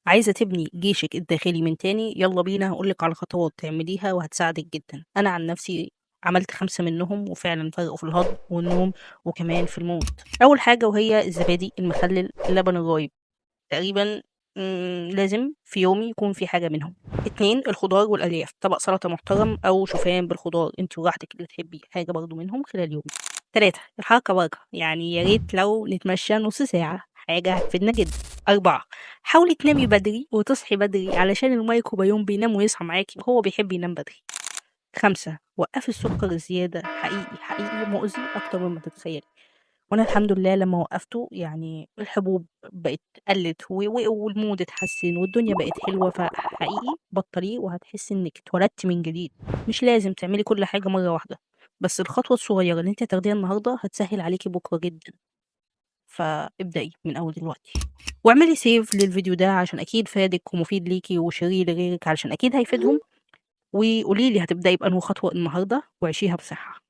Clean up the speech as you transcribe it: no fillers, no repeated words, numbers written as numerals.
عايزة تبني جيشِك الداخلي من تاني، يالّا بينا هاقول لِك على خطوات تعمليها وهتساعدِك جدًا. أنا عن نفسي عملت 5 منهم وفعلًا فرقوا في الهضم والنوم وكمان في المود. أول حاجة وهي الزبادي، المخلل، اللبن الرايب، تقريبًا لازم في يومي يكون في حاجة منهم. 2 الخضار والألياف، طبق سلطة محترم أو شوفان بالخضار، أنتِ وراحتِك اللي تحبي حاجة برضه منهم خلال يومِك. 3 الحركة برّه، يعني يا ريت لو نتمشى نُص ساعة، حاجة هتفيدنا جدًا. 4 حاولي تنامي بدري وتصحي بدري علشان الميكروبيوم بينام ويصحى معاكِ وهو بيحب ينام بدري. 5 وقّفي السكر الزيادة، حقيقي، حقيقي مؤذي أكتر مما تتخيلي. وأنا الحمد لله لمّا وقّفته يعني الحبوب بقت قَلِّت والمود اتحسن والدنيا بقت حلوة، فحقيقي بطّليه وهتحسي إنِّك اتولدتِ من جديد. مش لازم تعملي كل حاجة مرّة واحدة، بس الخطوة الصغيرة اللي أنتِ هتاخديها النهارده هتسهِّل عليكِ بُكرة جدًا. فابدئي من أول دلوقتي، واعملي save للفيديو ده عشان أكيد فادِك ومفيد ليكِ، وشيريه لغيرِك علشان أكيد هيفيدهم، وقولي لي هتبدئي بأنهي خطوة النهارده وعيشيها بصحة.